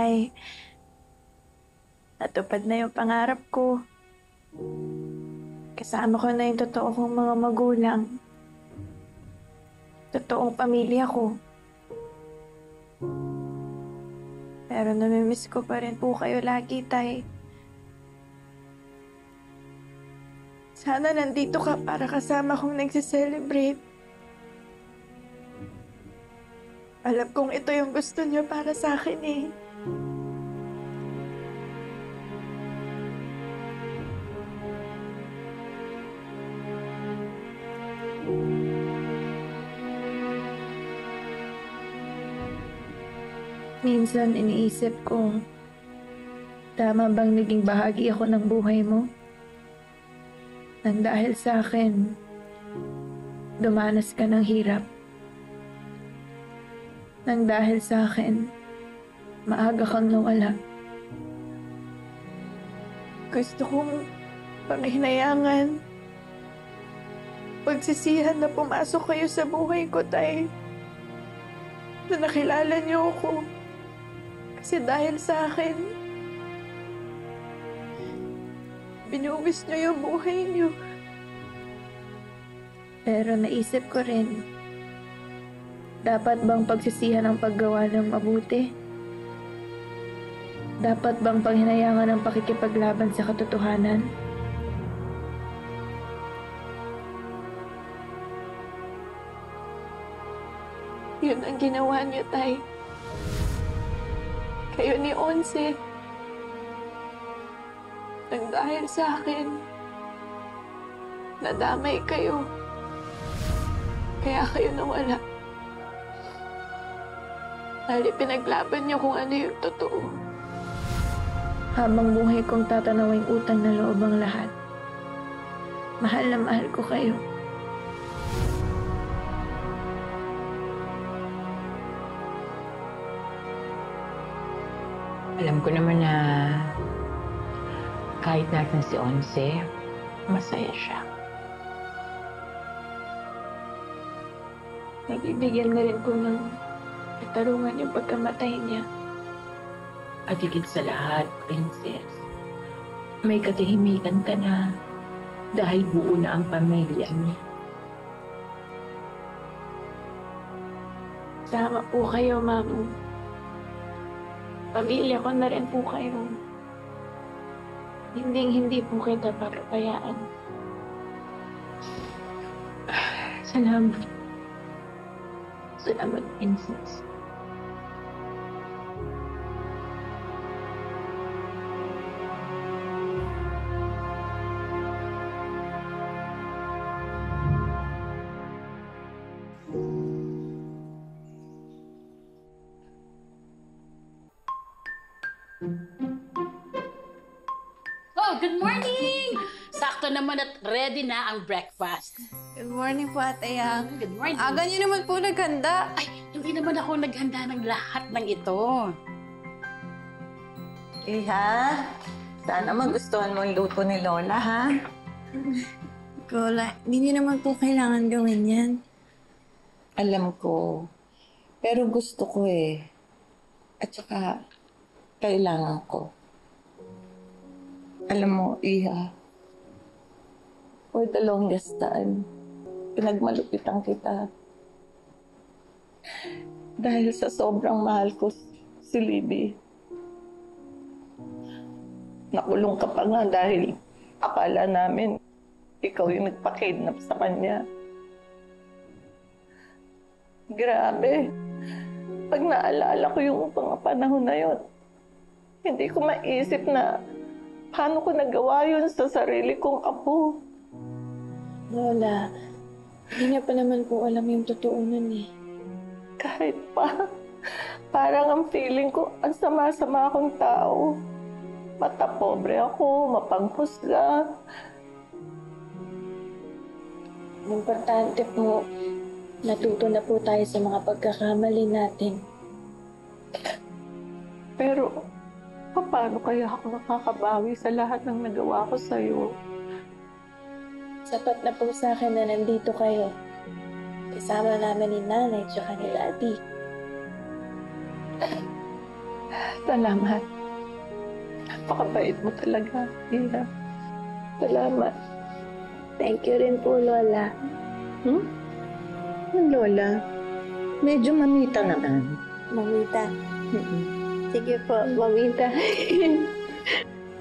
Tay. Natupad na yung pangarap ko. Kasama ko na yung totoo kong mga magulang. Totoong pamilya ko. Pero namimiss ko pa rin po kayo lagi, Tay. Sana nandito ka para kasama kong nagse-celebrate. Alam kong ito yung gusto niyo para sa akin eh. Minsan iniisip ko, tama bang naging bahagi ako ng buhay mo? Nang dahil sa akin, dumanas ka ng hirap. Nang dahil sa akin, maaga kang nawala. Gusto kong panghinayangan, pagsisihan na pumasok kayo sa buhay ko, Tay. Na nakilala niyo ako. Kasi dahil sa akin, binuwis niyo yung buhay niyo. Pero naisip ko rin, dapat bang pagsisihan ang paggawa ng mabuti? Dapat bang panghinayangan ang pakikipaglaban sa katotohanan? Yun ang ginawa niyo, Tay. Kayo ni Onse. Nang dahil sa akin, nadamay kayo. Kaya kayo nawala. Dahil pinaglaban niyo kung ano yung totoo. Habang buhay kong tatanawing utang na loob ang lahat. Mahal na mahal ko kayo. Alam ko naman na kahit natin si Onse, masaya siya. Nabibigyan na rin ko ng katarungan yung pagkamatay niya. At higit sa lahat, Princess, may katahimikan ka na dahil buo na ang pamilya niya. Sama po kayo, Mamo. Pamilya ko na rin po kayo. Hindi po kita papapayaan. Salamat. Salamat, Princess. Oh, good morning! Sakto naman at ready na ang breakfast. Good morning po, Ate Yang. Good morning. Aga niyo naman po naghanda. Ay, hindi naman ako naghanda ng lahat ng ito. Iha, sana magustuhan mo ang luto ni Lola, ha? Lola, hindi niyo naman po kailangan gawin yan. Alam ko. Pero gusto ko eh. At saka, kailangan ko. Alam mo, Iha, for the longest time, pinagmalupitan kita. Dahil sa sobrang mahal ko si Libby. Nakulong ka pa nga dahil akala namin ikaw yung nagpa-kidnap sa kanya. Grabe. Pag naalala ko yung mga panahon na yun, hindi ko maisip na paano ko nagawa yun sa sarili kong apo. Lola, hindi niya pa naman po alam yung totoo nun eh. Kahit pa, parang ang feeling ko, ang sama-sama akong tao. Mata pobre ako, mapanghusga. Importante po, natuto na po tayo sa mga pagkakamali natin. Pero, paano kaya ako nakakabawi sa lahat ng nagawa ko sa'yo? Sapat na po sa akin na nandito kayo. Kasama namin ni Nanay at ni Daddy. Salamat. Napakabait mo talaga, Ira. Salamat. Thank you rin po, Lola. Ang lola, medyo mamita naman. Mamita. Sige po, mamita.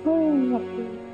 Oh, naku.